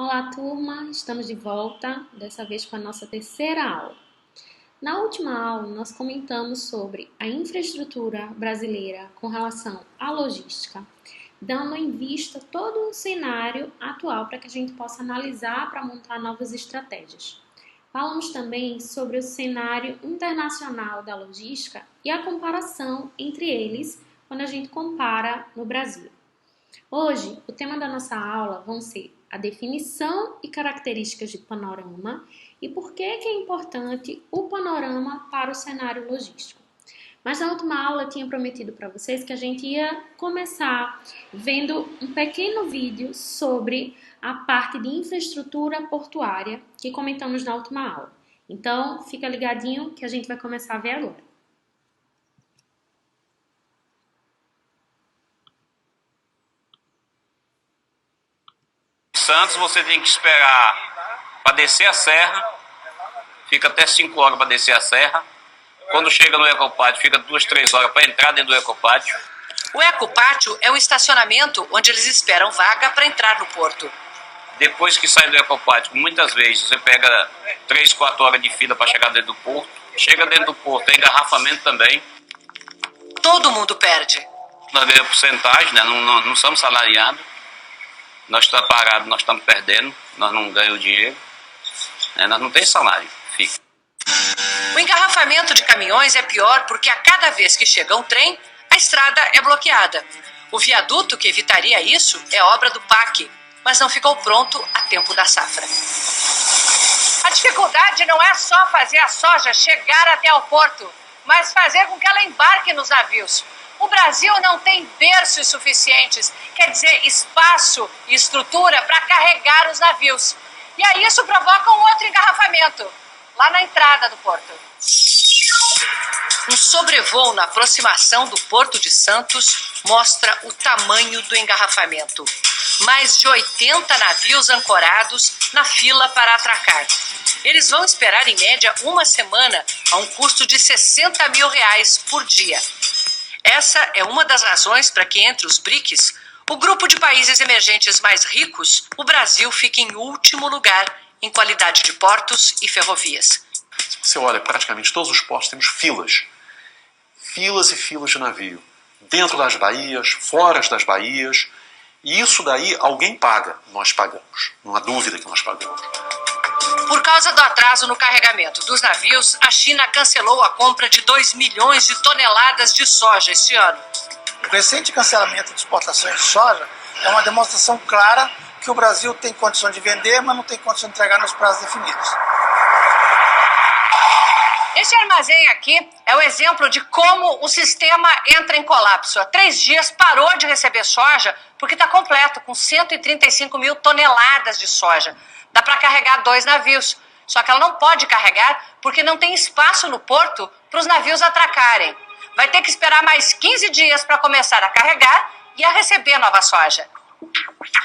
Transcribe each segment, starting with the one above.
Olá, turma! Estamos de volta, dessa vez com a nossa terceira aula. Na última aula, nós comentamos sobre a infraestrutura brasileira com relação à logística, dando em vista todo o cenário atual para que a gente possa analisar para montar novas estratégias. Falamos também sobre o cenário internacional da logística e a comparação entre eles quando a gente compara no Brasil. Hoje, o tema da nossa aula vão ser a definição e características de panorama e por que é importante o panorama para o cenário logístico. Mas na última aula eu tinha prometido para vocês que a gente ia começar vendo um pequeno vídeo sobre a parte de infraestrutura portuária que comentamos na última aula. Então, fica ligadinho que a gente vai começar a ver agora. Santos, você tem que esperar para descer a serra, fica até 5 horas para descer a serra. Quando chega no Ecopátio, fica 2, 3 horas para entrar dentro do Ecopátio. O Ecopátio é um estacionamento onde eles esperam vaga para entrar no porto. Depois que sai do Ecopátio, muitas vezes você pega 3, 4 horas de fila para chegar dentro do porto. Chega dentro do porto, tem engarrafamento também. Todo mundo perde. Nós ganhamos porcentagem, né? Não somos salariados. Nós estamos parados, nós estamos perdendo, nós não ganhamos dinheiro, nós não temos salário, fica. O engarrafamento de caminhões é pior porque a cada vez que chega um trem, a estrada é bloqueada. O viaduto que evitaria isso é obra do PAC, mas não ficou pronto a tempo da safra. A dificuldade não é só fazer a soja chegar até o porto, mas fazer com que ela embarque nos navios. O Brasil não tem berços suficientes, quer dizer, espaço e estrutura para carregar os navios. E aí isso provoca um outro engarrafamento, lá na entrada do porto. Um sobrevoo na aproximação do Porto de Santos mostra o tamanho do engarrafamento. Mais de 80 navios ancorados na fila para atracar. Eles vão esperar em média uma semana a um custo de R$60 mil por dia. Essa é uma das razões para que entre os BRICS, o grupo de países emergentes mais ricos, o Brasil fica em último lugar em qualidade de portos e ferrovias. Se você olha, praticamente todos os portos temos filas. Filas e filas de navio. Dentro das baías, fora das baías. E isso daí alguém paga. Nós pagamos. Não há dúvida que nós pagamos. Por causa do atraso no carregamento dos navios, a China cancelou a compra de 2 milhões de toneladas de soja este ano. O recente cancelamento de exportações de soja é uma demonstração clara que o Brasil tem condição de vender, mas não tem condição de entregar nos prazos definidos. Este armazém aqui é o exemplo de como o sistema entra em colapso. Há 3 dias parou de receber soja porque está completo, com 135 mil toneladas de soja. Dá para carregar 2 navios, só que ela não pode carregar porque não tem espaço no porto para os navios atracarem. Vai ter que esperar mais 15 dias para começar a carregar e a receber nova soja.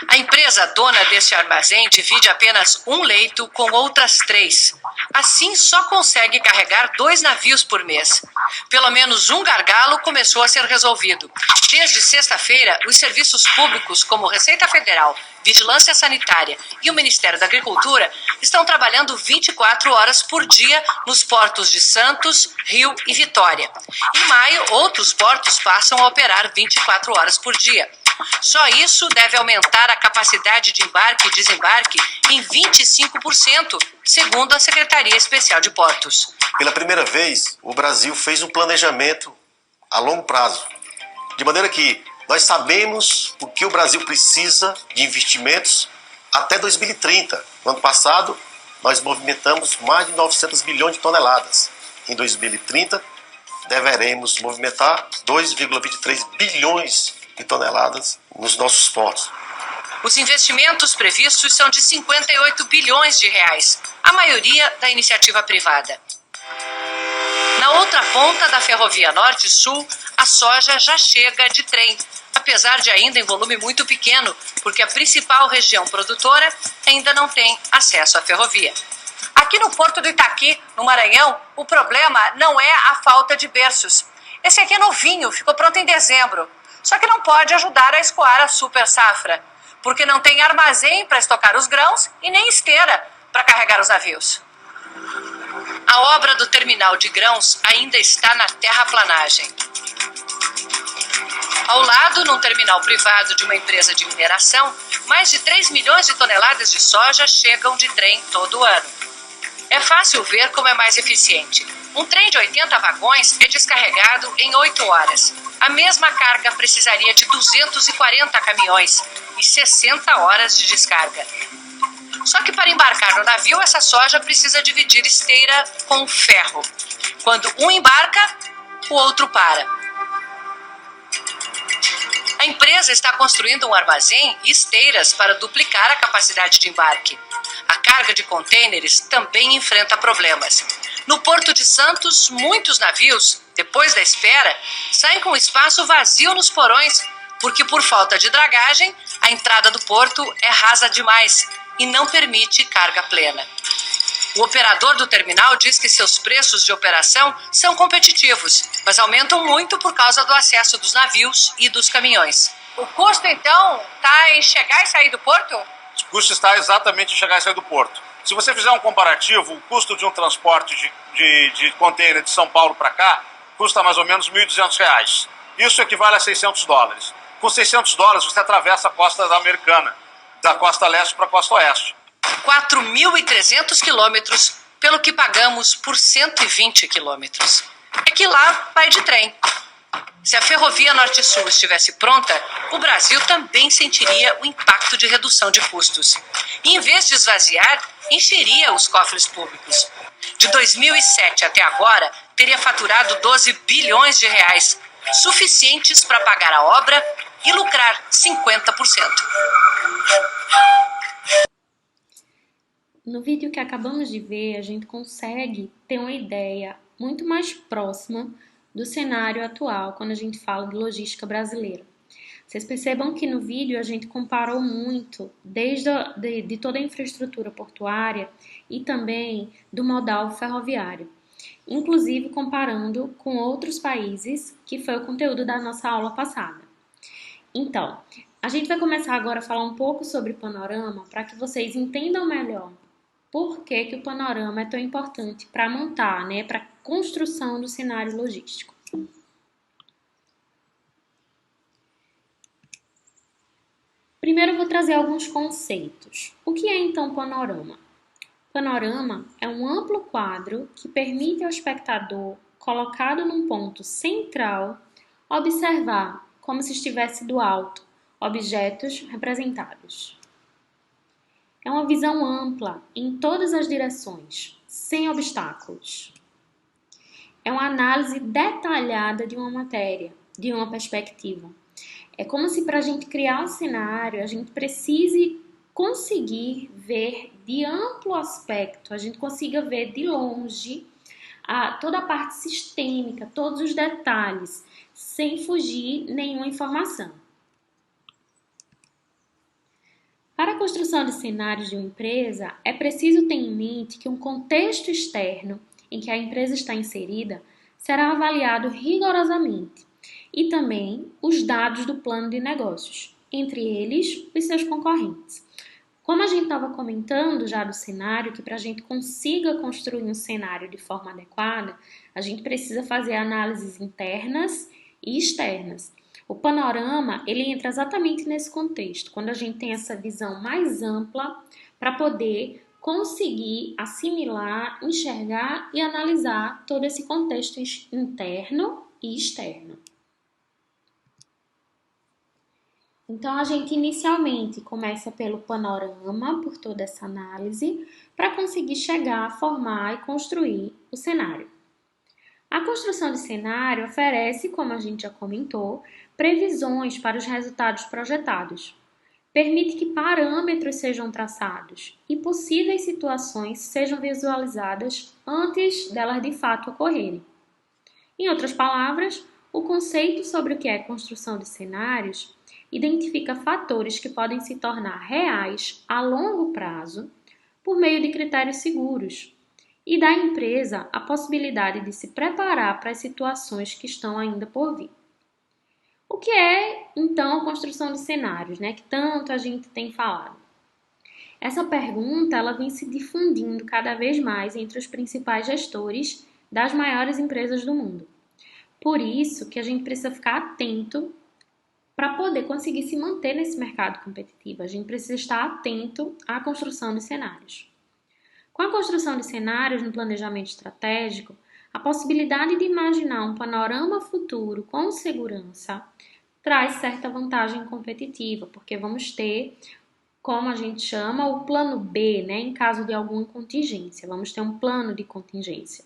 A empresa dona deste armazém divide apenas um leito com outras 3. Assim, só consegue carregar 2 navios por mês. Pelo menos um gargalo começou a ser resolvido. Desde sexta-feira, os serviços públicos como Receita Federal, Vigilância Sanitária e o Ministério da Agricultura estão trabalhando 24 horas por dia nos portos de Santos, Rio e Vitória. Em maio, outros portos passam a operar 24 horas por dia. Só isso deve aumentar a capacidade de embarque e desembarque em 25%, segundo a Secretaria Especial de Portos. Pela primeira vez, o Brasil fez um planejamento a longo prazo. De maneira que nós sabemos o que o Brasil precisa de investimentos até 2030. No ano passado, nós movimentamos mais de 900 bilhões de toneladas. Em 2030, deveremos movimentar 2,23 bilhões de toneladas nos nossos portos. Os investimentos previstos são de 58 bilhões de reais, a maioria da iniciativa privada. Na outra ponta da Ferrovia Norte-Sul, a soja já chega de trem, apesar de ainda em volume muito pequeno, porque a principal região produtora ainda não tem acesso à ferrovia. Aqui no Porto do Itaqui, no Maranhão, o problema não é a falta de berços. Esse aqui é novinho, ficou pronto em dezembro. Só que não pode ajudar a escoar a super safra. porque não tem armazém para estocar os grãos e nem esteira para carregar os navios. A obra do terminal de grãos ainda está na terraplanagem. Ao lado, num terminal privado de uma empresa de mineração, mais de 3 milhões de toneladas de soja chegam de trem todo ano. É fácil ver como é mais eficiente. Um trem de 80 vagões é descarregado em 8 horas. A mesma carga precisaria de 240 caminhões e 60 horas de descarga. Só que para embarcar no navio, essa soja precisa dividir esteira com ferro. Quando um embarca, o outro para. A empresa está construindo um armazém e esteiras para duplicar a capacidade de embarque. A carga de contêineres também enfrenta problemas. No Porto de Santos, muitos navios, depois da espera, saem com espaço vazio nos porões, porque por falta de dragagem, a entrada do porto é rasa demais e não permite carga plena. O operador do terminal diz que seus preços de operação são competitivos, mas aumentam muito por causa do acesso dos navios e dos caminhões. O custo, então, está em chegar e sair do porto? O custo está exatamente em chegar e sair do porto. Se você fizer um comparativo, o custo de um transporte de container de São Paulo para cá custa mais ou menos R$ 1.200. Isso equivale a $600. Com $600 você atravessa a costa americana, da costa leste para a costa oeste. 4.300 quilômetros, pelo que pagamos por 120 quilômetros. É que lá vai de trem. Se a ferrovia Norte-Sul estivesse pronta, o Brasil também sentiria o impacto de redução de custos. E, em vez de esvaziar, encheria os cofres públicos. De 2007 até agora, teria faturado 12 bilhões de reais, suficientes para pagar a obra e lucrar 50%. No vídeo que acabamos de ver, a gente consegue ter uma ideia muito mais próxima do cenário atual quando a gente fala de logística brasileira. Vocês percebam que no vídeo a gente comparou muito de toda a infraestrutura portuária e também do modal ferroviário, inclusive comparando com outros países, que foi o conteúdo da nossa aula passada. Então, a gente vai começar agora a falar um pouco sobre panorama para que vocês entendam melhor por que o panorama é tão importante para montar, para a construção do cenário logístico. Primeiro eu vou trazer alguns conceitos. O que é então panorama? Panorama é um amplo quadro que permite ao espectador, colocado num ponto central, observar, como se estivesse do alto, objetos representados. É uma visão ampla em todas as direções, sem obstáculos. É uma análise detalhada de uma matéria, de uma perspectiva. É como se para a gente criar um cenário, a gente precise conseguir ver de amplo aspecto, a gente consiga ver de longe toda a parte sistêmica, todos os detalhes, sem fugir nenhuma informação. Para a construção de cenários de uma empresa, é preciso ter em mente que um contexto externo em que a empresa está inserida será avaliado rigorosamente e também os dados do plano de negócios, entre eles os seus concorrentes. Como a gente estava comentando já do cenário, que para a gente consiga construir um cenário de forma adequada, a gente precisa fazer análises internas e externas. O panorama, ele entra exatamente nesse contexto, quando a gente tem essa visão mais ampla para poder conseguir assimilar, enxergar e analisar todo esse contexto interno e externo. Então, a gente inicialmente começa pelo panorama, por toda essa análise, para conseguir chegar, formar e construir o cenário. A construção de cenário oferece, como a gente já comentou, previsões para os resultados projetados. Permite que parâmetros sejam traçados e possíveis situações sejam visualizadas antes delas de fato ocorrerem. Em outras palavras, o conceito sobre o que é construção de cenários identifica fatores que podem se tornar reais a longo prazo por meio de critérios seguros e dá à empresa a possibilidade de se preparar para as situações que estão ainda por vir. O que é, então, a construção de cenários, né, que tanto a gente tem falado? Essa pergunta ela vem se difundindo cada vez mais entre os principais gestores das maiores empresas do mundo. Por isso que a gente precisa ficar atento para poder conseguir se manter nesse mercado competitivo. A gente precisa estar atento à construção de cenários. Com a construção de cenários no planejamento estratégico, a possibilidade de imaginar um panorama futuro com segurança traz certa vantagem competitiva, porque vamos ter, como a gente chama, o plano B, né, em caso de alguma contingência. Vamos ter um plano de contingência.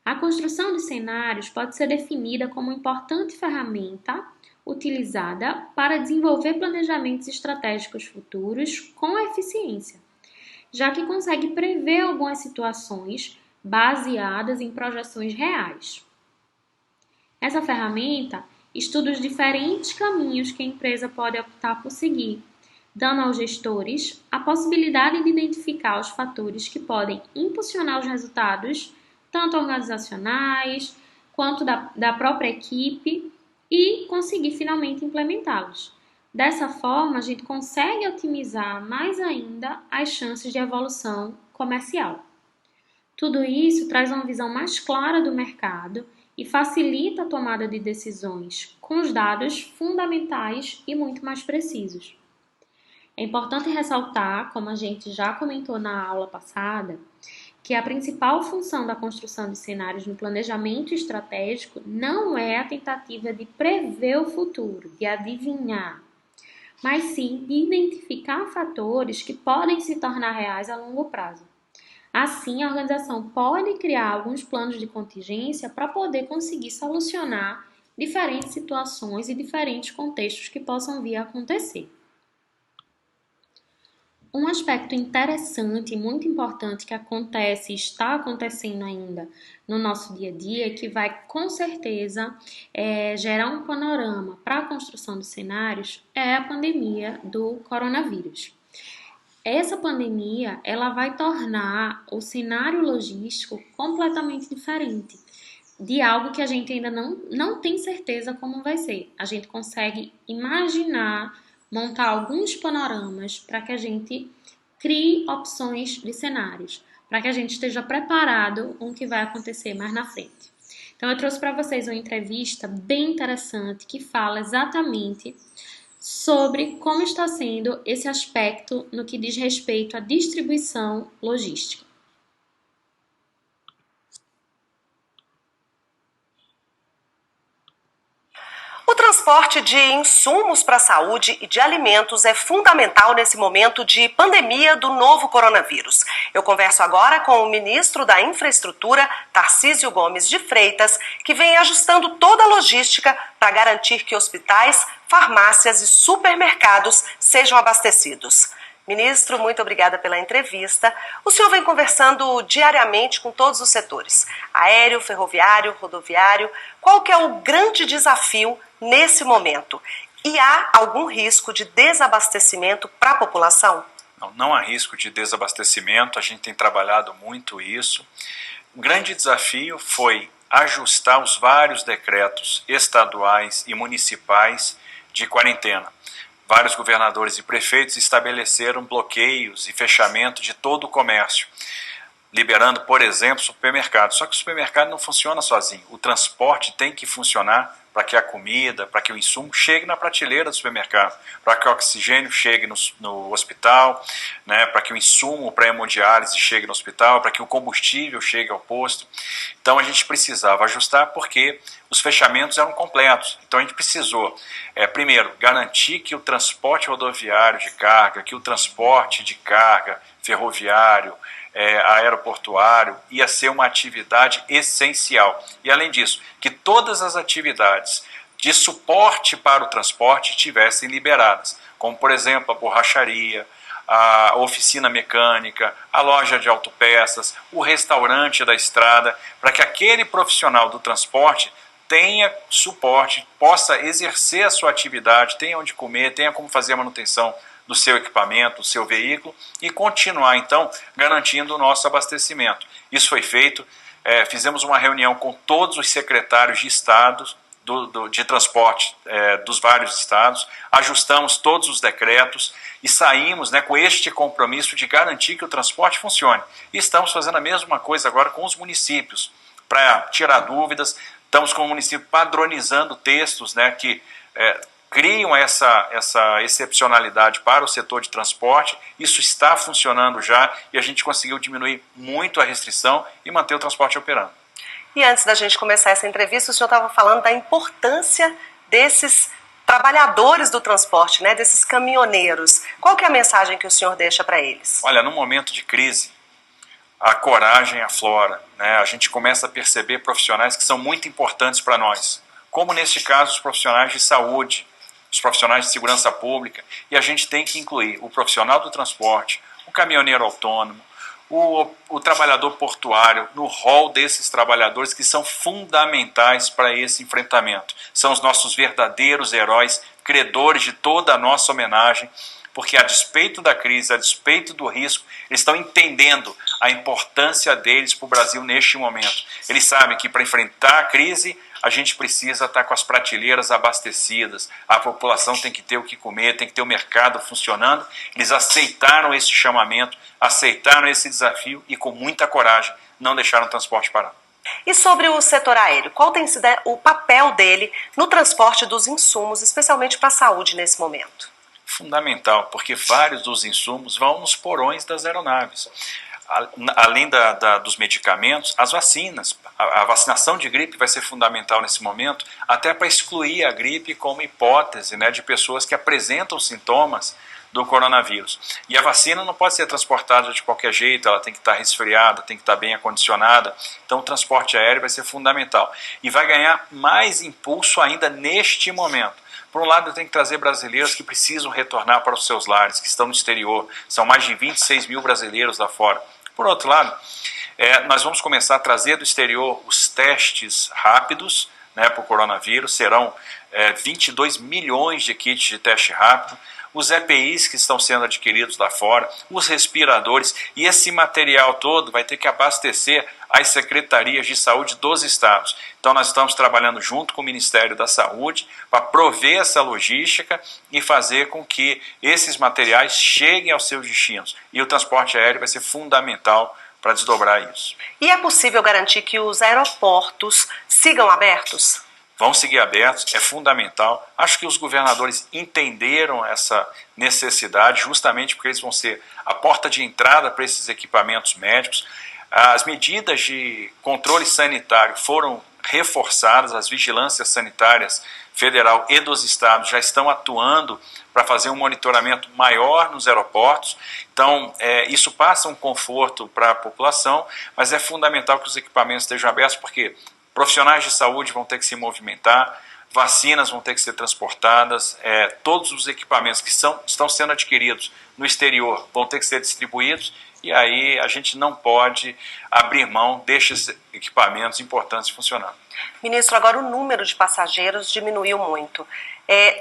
A construção de cenários pode ser definida como uma importante ferramenta utilizada para desenvolver planejamentos estratégicos futuros com eficiência, já que consegue prever algumas situações baseadas em projeções reais. Essa ferramenta estuda os diferentes caminhos que a empresa pode optar por seguir, dando aos gestores a possibilidade de identificar os fatores que podem impulsionar os resultados, tanto organizacionais quanto da própria equipe, e conseguir finalmente implementá-los. Dessa forma, a gente consegue otimizar mais ainda as chances de evolução comercial. Tudo isso traz uma visão mais clara do mercado e facilita a tomada de decisões com os dados fundamentais e muito mais precisos. É importante ressaltar, como a gente já comentou na aula passada, que a principal função da construção de cenários no planejamento estratégico não é a tentativa de prever o futuro, de adivinhar, mas sim de identificar fatores que podem se tornar reais a longo prazo. Assim, a organização pode criar alguns planos de contingência para poder conseguir solucionar diferentes situações e diferentes contextos que possam vir a acontecer. Um aspecto interessante e muito importante que acontece e está acontecendo ainda no nosso dia a dia, que vai com certeza gerar um panorama para a construção de cenários, é a pandemia do coronavírus. Essa pandemia ela vai tornar o cenário logístico completamente diferente de algo que a gente ainda não tem certeza como vai ser. A gente consegue imaginar, montar alguns panoramas para que a gente crie opções de cenários, para que a gente esteja preparado com o que vai acontecer mais na frente. Então, eu trouxe para vocês uma entrevista bem interessante que fala exatamente sobre como está sendo esse aspecto no que diz respeito à distribuição logística. O transporte de insumos para a saúde e de alimentos é fundamental nesse momento de pandemia do novo coronavírus. Eu converso agora com o ministro da Infraestrutura, Tarcísio Gomes de Freitas, que vem ajustando toda a logística para garantir que hospitais, farmácias e supermercados sejam abastecidos. Ministro, muito obrigada pela entrevista. O senhor vem conversando diariamente com todos os setores, aéreo, ferroviário, rodoviário. Qual que é o grande desafio nesse momento? E há algum risco de desabastecimento para a população? Não há risco de desabastecimento, a gente tem trabalhado muito isso. O grande desafio foi ajustar os vários decretos estaduais e municipais de quarentena. Vários governadores e prefeitos estabeleceram bloqueios e fechamento de todo o comércio, liberando, por exemplo, supermercados. Só que o supermercado não funciona sozinho. O transporte tem que funcionar para que a comida, para que o insumo chegue na prateleira do supermercado, para que o oxigênio chegue no hospital, né, para que o insumo para hemodiálise chegue no hospital, para que o combustível chegue ao posto. Então a gente precisava ajustar porque os fechamentos eram completos. Então a gente precisou, primeiro, garantir que o transporte rodoviário de carga, que o transporte de carga ferroviário, aeroportuário, ia ser uma atividade essencial. E além disso, que todas as atividades de suporte para o transporte estivessem liberadas, como por exemplo a borracharia, a oficina mecânica, a loja de autopeças, o restaurante da estrada, para que aquele profissional do transporte tenha suporte, possa exercer a sua atividade, tenha onde comer, tenha como fazer a manutenção do seu equipamento, do seu veículo e continuar então garantindo o nosso abastecimento. Isso foi feito, fizemos uma reunião com todos os secretários de Estado de transporte dos vários estados, ajustamos todos os decretos e saímos, né, com este compromisso de garantir que o transporte funcione. E estamos fazendo a mesma coisa agora com os municípios, para tirar dúvidas. Estamos com o município padronizando textos, né, que criam essa excepcionalidade para o setor de transporte. Isso está funcionando já e a gente conseguiu diminuir muito a restrição e manter o transporte operando. E antes da gente começar essa entrevista, o senhor estava falando da importância desses trabalhadores do transporte, né, desses caminhoneiros. Qual que é a mensagem que o senhor deixa para eles? Olha, no momento de crise, a coragem aflora, né? A gente começa a perceber profissionais que são muito importantes para nós, como neste caso os profissionais de saúde, os profissionais de segurança pública, e a gente tem que incluir o profissional do transporte, o caminhoneiro autônomo, o trabalhador portuário no rol desses trabalhadores que são fundamentais para esse enfrentamento. São os nossos verdadeiros heróis, credores de toda a nossa homenagem, porque a despeito da crise, a despeito do risco, eles estão entendendo a importância deles para o Brasil neste momento. Eles sabem que para enfrentar a crise, a gente precisa estar com as prateleiras abastecidas, a população tem que ter o que comer, tem que ter o mercado funcionando. Eles aceitaram esse chamamento, aceitaram esse desafio e com muita coragem não deixaram o transporte parar. E sobre o setor aéreo, qual tem sido o papel dele no transporte dos insumos, especialmente para a saúde nesse momento? Fundamental, porque vários dos insumos vão nos porões das aeronaves. Além dos medicamentos, as vacinas. A vacinação de gripe vai ser fundamental nesse momento, até para excluir a gripe como hipótese, né, de pessoas que apresentam sintomas do coronavírus. E a vacina não pode ser transportada de qualquer jeito, ela tem que estar resfriada, tem que estar bem acondicionada. Então o transporte aéreo vai ser fundamental. E vai ganhar mais impulso ainda neste momento. Por um lado, eu tenho que trazer brasileiros que precisam retornar para os seus lares, que estão no exterior. São mais de 26 mil brasileiros lá fora. Por outro lado, nós vamos começar a trazer do exterior os testes rápidos, né, para o coronavírus. Serão 22 milhões de kits de teste rápido. Os EPIs que estão sendo adquiridos lá fora, os respiradores, e esse material todo vai ter que abastecer as secretarias de saúde dos estados. Então nós estamos trabalhando junto com o Ministério da Saúde para prover essa logística e fazer com que esses materiais cheguem aos seus destinos. E o transporte aéreo vai ser fundamental para desdobrar isso. E é possível garantir que os aeroportos sigam abertos? Vão seguir abertos, é fundamental. Acho que os governadores entenderam essa necessidade, justamente porque eles vão ser a porta de entrada para esses equipamentos médicos. As medidas de controle sanitário foram reforçadas, as vigilâncias sanitárias federal e dos estados já estão atuando para fazer um monitoramento maior nos aeroportos. Então, isso passa um conforto para a população, mas é fundamental que os equipamentos estejam abertos, porque profissionais de saúde vão ter que se movimentar, vacinas vão ter que ser transportadas, todos os equipamentos que estão sendo adquiridos no exterior vão ter que ser distribuídos, e aí a gente não pode abrir mão destes equipamentos importantes funcionando. Ministro, agora o número de passageiros diminuiu muito.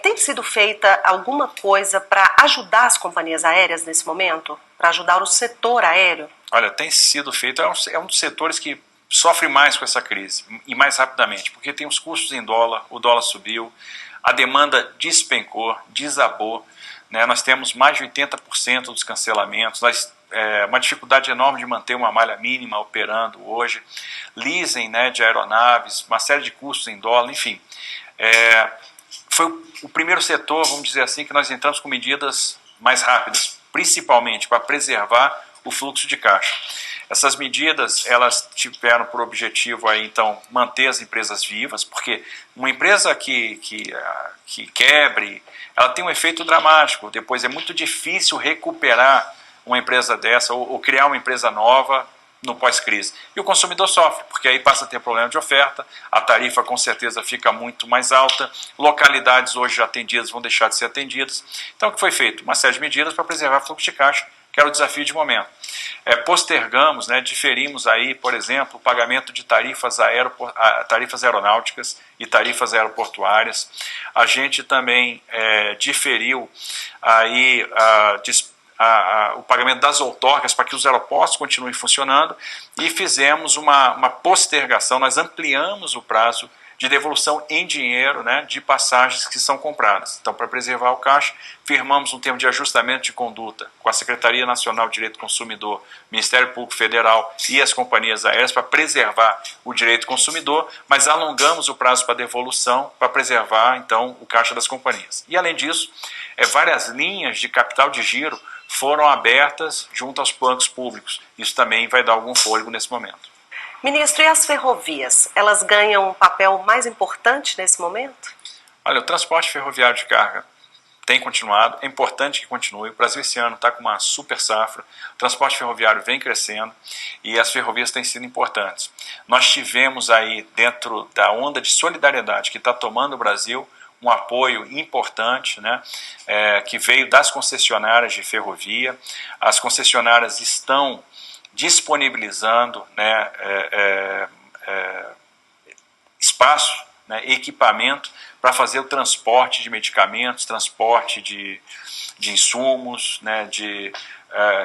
Tem sido feita alguma coisa para ajudar as companhias aéreas nesse momento? Para ajudar o setor aéreo? Olha, tem sido feito, é um dos setores que sofre mais com essa crise, e mais rapidamente, porque tem os custos em dólar, o dólar subiu, a demanda despencou, desabou, né? Nós temos mais de 80% dos cancelamentos, uma dificuldade enorme de manter uma malha mínima operando hoje, leasing, né, de aeronaves, uma série de custos em dólar, enfim. Foi o primeiro setor, vamos dizer assim, que nós entramos com medidas mais rápidas, principalmente para preservar o fluxo de caixa. Essas medidas, elas tiveram por objetivo aí, então, manter as empresas vivas, porque uma empresa que quebre, ela tem um efeito dramático. Depois é muito difícil recuperar uma empresa dessa ou criar uma empresa nova no pós-crise. E o consumidor sofre, porque aí passa a ter problema de oferta, a tarifa com certeza fica muito mais alta, localidades hoje atendidas vão deixar de ser atendidas. Então, o que foi feito? Uma série de medidas para preservar o fluxo de caixa, que era o desafio de momento. Postergamos, né, diferimos aí, por exemplo, o pagamento de tarifas aeronáuticas e tarifas aeroportuárias. A gente também diferiu aí o pagamento das outorgas para que os aeroportos continuem funcionando, e fizemos uma postergação, nós ampliamos o prazo de de devolução em dinheiro, né, de passagens que são compradas. Então, para preservar o caixa, firmamos um termo de ajustamento de conduta com a Secretaria Nacional de Direito do Consumidor, Ministério Público Federal e as companhias aéreas para preservar o direito do consumidor, mas alongamos o prazo para devolução para preservar, então, o caixa das companhias. E, além disso, várias linhas de capital de giro foram abertas junto aos bancos públicos. Isso também vai dar algum fôlego nesse momento. Ministro, e as ferrovias? Elas ganham um papel mais importante nesse momento? Olha, o transporte ferroviário de carga tem continuado, é importante que continue. O Brasil esse ano está com uma super safra, o transporte ferroviário vem crescendo e as ferrovias têm sido importantes. Nós tivemos aí, dentro da onda de solidariedade que está tomando o Brasil, um apoio importante, né, que veio das concessionárias de ferrovia. As concessionárias estão disponibilizando, né, espaço, né, equipamento para fazer o transporte de medicamentos, transporte de insumos, né, de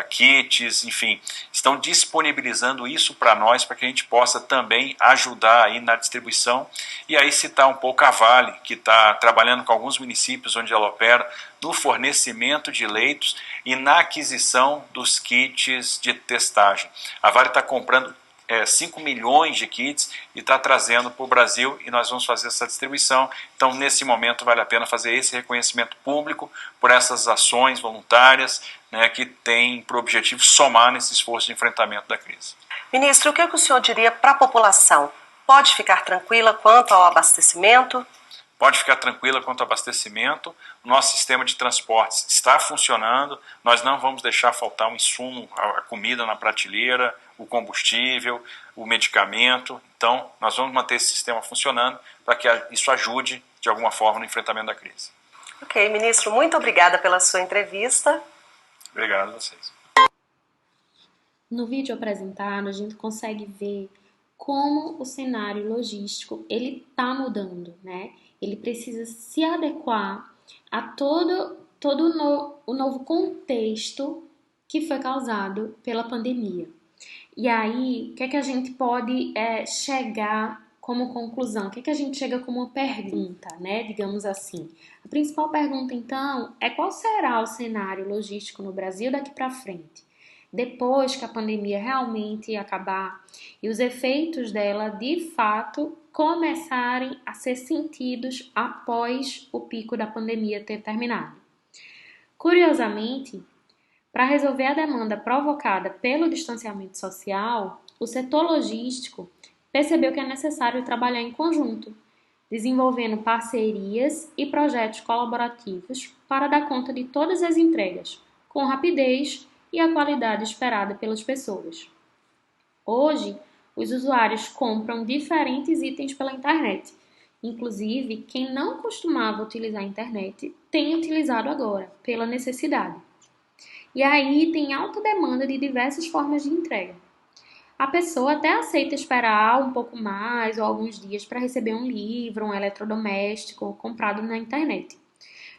kits, enfim, estão disponibilizando isso para nós, para que a gente possa também ajudar aí na distribuição. E aí citar um pouco a Vale, que está trabalhando com alguns municípios onde ela opera, no fornecimento de leitos e na aquisição dos kits de testagem. A Vale está comprando 5 milhões de kits e está trazendo para o Brasil e nós vamos fazer essa distribuição. Então, nesse momento, vale a pena fazer esse reconhecimento público por essas ações voluntárias, né, que tem por objetivo somar nesse esforço de enfrentamento da crise. Ministro, o que o senhor diria para a população? Pode ficar tranquila quanto ao abastecimento? Pode ficar tranquila quanto ao abastecimento. O nosso sistema de transportes está funcionando. Nós não vamos deixar faltar um insumo, a comida na prateleira, o combustível, o medicamento. Então, nós vamos manter esse sistema funcionando para que isso ajude, de alguma forma, no enfrentamento da crise. Ok, ministro, muito obrigada pela sua entrevista. Obrigado a vocês. No vídeo apresentado, a gente consegue ver como o cenário logístico ele está mudando, né? Ele precisa se adequar a todo o novo contexto que foi causado pela pandemia. E aí, o que é que a gente pode chegar como conclusão? O que é que a gente chega como uma pergunta, né? Digamos assim. A principal pergunta, então, é qual será o cenário logístico no Brasil daqui para frente? Depois que a pandemia realmente acabar e os efeitos dela, de fato, começarem a ser sentidos após o pico da pandemia ter terminado. Curiosamente, para resolver a demanda provocada pelo distanciamento social, o setor logístico percebeu que é necessário trabalhar em conjunto, desenvolvendo parcerias e projetos colaborativos para dar conta de todas as entregas, com rapidez e a qualidade esperada pelas pessoas. Hoje, os usuários compram diferentes itens pela internet. Inclusive, quem não costumava utilizar a internet tem utilizado agora, pela necessidade. E aí tem alta demanda de diversas formas de entrega. A pessoa até aceita esperar um pouco mais ou alguns dias para receber um livro, um eletrodoméstico comprado na internet.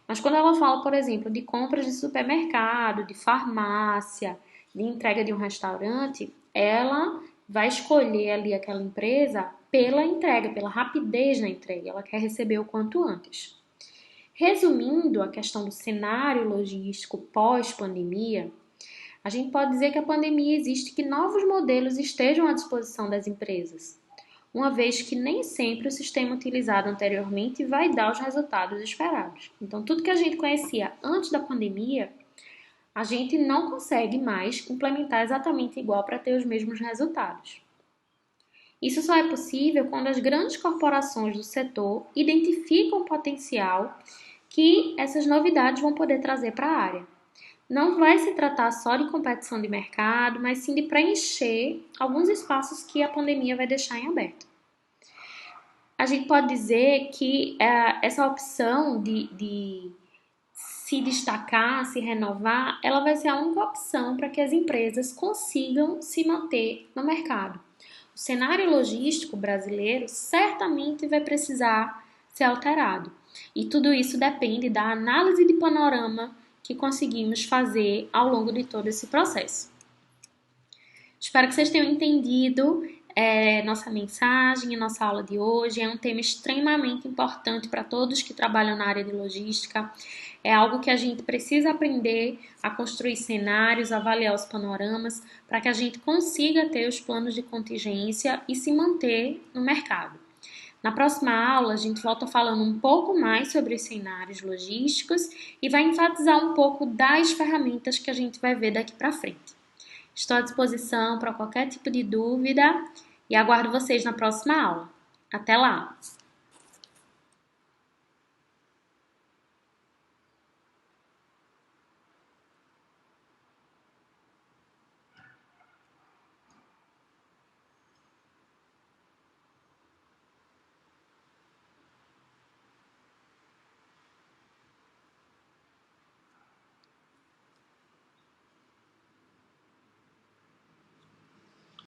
Mas quando ela fala, por exemplo, de compras de supermercado, de farmácia, de entrega de um restaurante, ela vai escolher ali aquela empresa pela entrega, pela rapidez na entrega. Ela quer receber o quanto antes. Resumindo a questão do cenário logístico pós-pandemia, a gente pode dizer que a pandemia exige que novos modelos estejam à disposição das empresas, uma vez que nem sempre o sistema utilizado anteriormente vai dar os resultados esperados. Então, tudo que a gente conhecia antes da pandemia, a gente não consegue mais implementar exatamente igual para ter os mesmos resultados. Isso só é possível quando as grandes corporações do setor identificam o potencial que essas novidades vão poder trazer para a área. Não vai se tratar só de competição de mercado, mas sim de preencher alguns espaços que a pandemia vai deixar em aberto. A gente pode dizer que essa opção de se destacar, se renovar, ela vai ser a única opção para que as empresas consigam se manter no mercado. O cenário logístico brasileiro certamente vai precisar ser alterado. E tudo isso depende da análise de panorama que conseguimos fazer ao longo de todo esse processo. Espero que vocês tenham entendido nossa mensagem, a nossa aula de hoje. É um tema extremamente importante para todos que trabalham na área de logística. É algo que a gente precisa aprender a construir cenários, avaliar os panoramas, para que a gente consiga ter os planos de contingência e se manter no mercado. Na próxima aula, a gente volta falando um pouco mais sobre os cenários logísticos e vai enfatizar um pouco das ferramentas que a gente vai ver daqui para frente. Estou à disposição para qualquer tipo de dúvida e aguardo vocês na próxima aula. Até lá!